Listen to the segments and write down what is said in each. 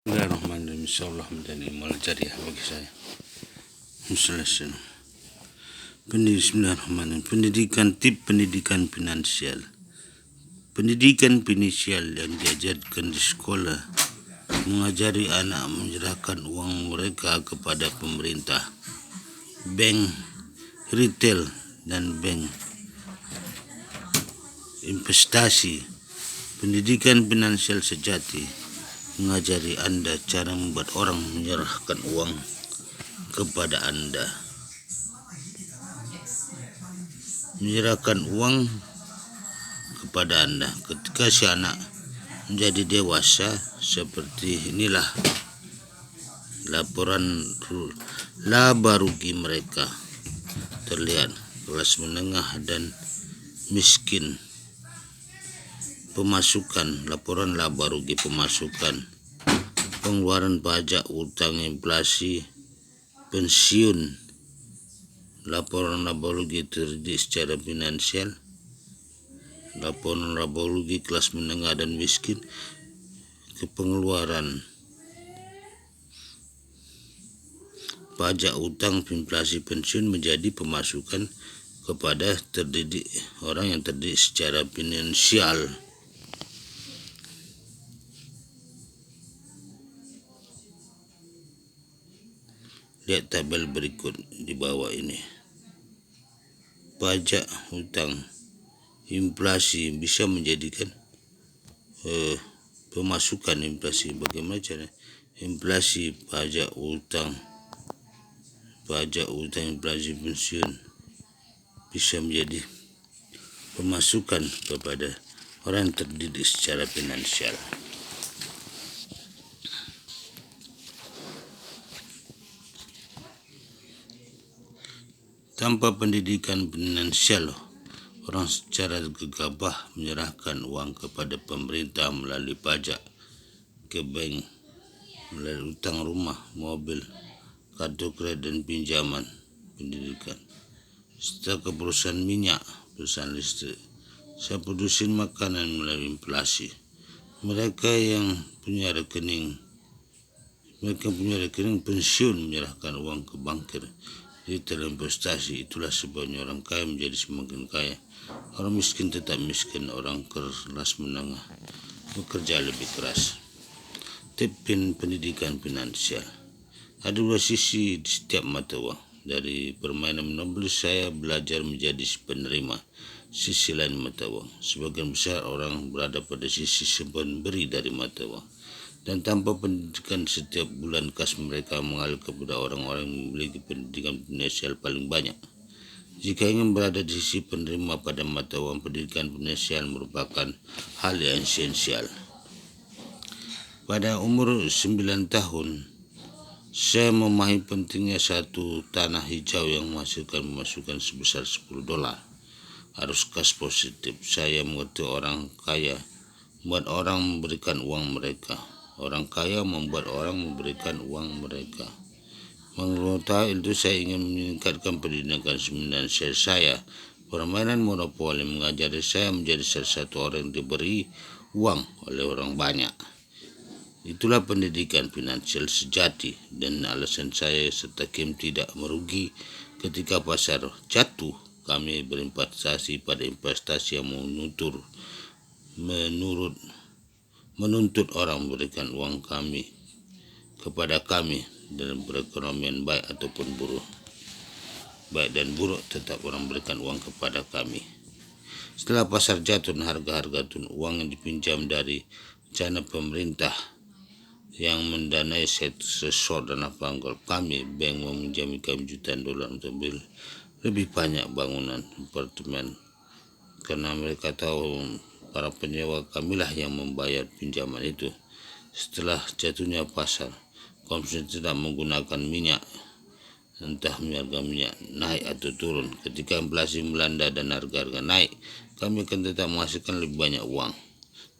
Bismillahirrahmanirrahim. Insyaallah menjadi amal jariah bagi saya. Bismillahirrahmanirrahim. Pendidikan finansial. Pendidikan finansial yang diajarkan di sekolah mengajari anak menyerahkan uang mereka kepada pemerintah, bank, retail, dan bank investasi. Pendidikan finansial sejati mengajari Anda cara membuat orang menyerahkan uang kepada Anda. Menyerahkan uang kepada Anda ketika si anak menjadi dewasa. Seperti inilah laporan laba rugi mereka terlihat. Kelas menengah dan miskin, pemasukan, laporan laba rugi pemasukan, pengeluaran pajak, utang, inflasi, pensiun, laporan laba rugi terjadi secara finansial, laporan laba rugi kelas menengah dan miskin, pengeluaran pajak, utang, inflasi, pensiun menjadi pemasukan kepada terdidik, orang yang terdidik secara finansial. Lihat tabel berikut di bawah ini. Pajak, hutang, inflasi bisa menjadikan pemasukan. Inflasi bagaimana cara? Inflasi, pajak, hutang, inflasi, pensiun bisa menjadi pemasukan kepada orang yang terdidik secara finansial. Tanpa pendidikan finansial, orang secara gegabah menyerahkan uang kepada pemerintah melalui pajak, ke bank, melalui utang rumah, mobil, kartu kredit, dan pinjaman pendidikan. Serta ke perusahaan minyak, perusahaan listrik, saya produksi makanan melalui inflasi. Mereka punya rekening pensiun menyerahkan uang ke bankir. Retail, investasi. Itulah sebabnya orang kaya menjadi semakin kaya, orang miskin tetap miskin, orang kelas menengah bekerja lebih keras. Tips pendidikan finansial. Ada dua sisi di setiap mata uang. Dari permainan monopoly saya belajar menjadi penerima sisi lain mata uang. Sebagian besar orang berada pada sisi pemberi dari mata uang. Dan tanpa pendidikan, setiap bulan kas mereka mengalir kepada orang-orang yang memiliki pendidikan finansial paling banyak. Jika ingin berada di sisi penerima pada mata uang, pendidikan finansial merupakan hal yang esensial. Pada umur 9 tahun, saya memahami pentingnya satu tanah hijau yang menghasilkan pemasukan sebesar $10. Arus kas positif. Saya mengerti orang kaya membuat orang memberikan uang mereka. Orang kaya membuat orang memberikan uang mereka. Mengetahui itu, saya ingin meningkatkan pendidikan finansial saya. Permainan monopoli mengajari saya menjadi salah satu orang yang diberi uang oleh orang banyak. Itulah pendidikan finansial sejati, dan alasan saya serta Kim tidak merugi ketika pasar jatuh. Kami berinvestasi pada investasi yang menuntut orang memberikan uang kami kepada kami dalam perekonomian baik ataupun buruk. Baik dan buruk, tetap orang berikan uang kepada kami. Setelah pasar jatuh dan harga-harga turun, uang yang dipinjam dari rencana pemerintah yang mendanai sesor dan panggol kami, bank meminjami kami jutaan dolar untuk beli lebih banyak bangunan apartemen, karena mereka tahu para penyewa kamilah yang membayar pinjaman itu. Setelah jatuhnya pasar, konsumsi tidak menggunakan minyak, entah harga minyak naik atau turun. Ketika inflasi melanda dan harga-harga naik, kami akan tetap menghasilkan lebih banyak uang,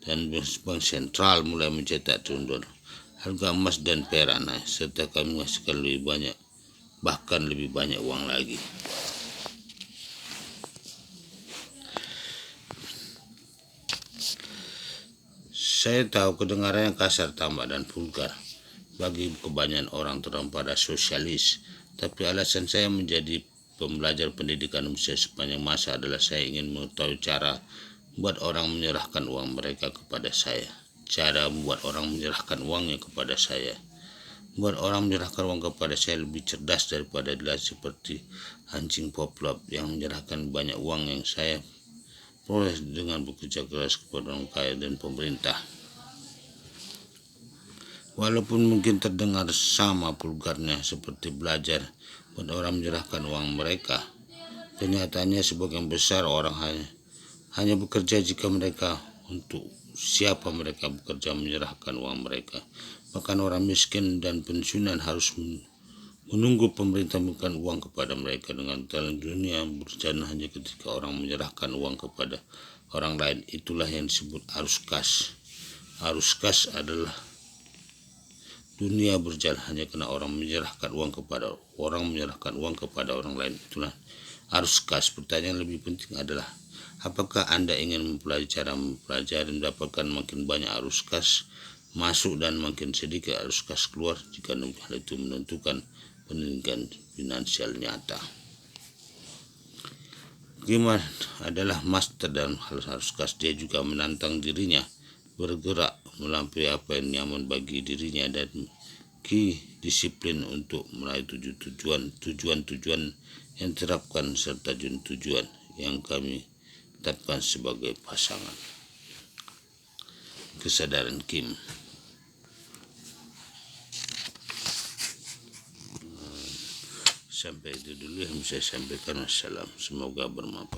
dan bank sentral mulai mencetak dolar. Harga emas dan perak naik, serta kami menghasilkan lebih banyak, bahkan lebih banyak uang lagi. Saya tahu kedengarannya kasar, tamak, dan vulgar. bagi kebanyakan orang terutama pada sosialis. Tapi alasan saya menjadi pembelajar pendidikan usia sepanjang masa adalah saya ingin mengetahui cara buat orang menyerahkan uang mereka kepada saya. Cara membuat orang menyerahkan uangnya kepada saya. Buat orang menyerahkan uang kepada saya lebih cerdas daripada dia seperti anjing poplop yang menyerahkan banyak uang yang saya peroleh dengan bekerja keras kepada orang kaya dan pemerintah. Walaupun mungkin terdengar sama vulgarnya seperti belajar buat orang menyerahkan uang mereka, kenyataannya sebagian besar orang hanya bekerja jika mereka untuk siapa mereka bekerja menyerahkan uang mereka. Bahkan orang miskin dan pensiunan harus menunggu pemerintah memberikan uang kepada mereka. Dengan jalan dunia berjalan hanya ketika orang menyerahkan uang kepada orang lain. Itulah yang disebut arus kas. Arus kas adalah dunia berjalan hanya karena orang menyerahkan uang kepada orang lain. Itulah arus kas. Pertanyaan lebih penting adalah, apakah Anda ingin mempelajari cara mempelajari dan mendapatkan makin banyak arus kas masuk dan makin sedikit arus kas keluar jika hal itu menentukan pendidikan finansial nyata? Gimana adalah master dalam hal arus kas. Dia juga menantang dirinya bergerak melampaui apa yang nyaman bagi dirinya dan disiplin untuk meraih tujuan yang terapkan serta tujuan yang kami tetapkan sebagai pasangan. Kesadaran Kim. Sampai itu dulu yang saya sampaikan. Wassalam. Semoga bermanfaat.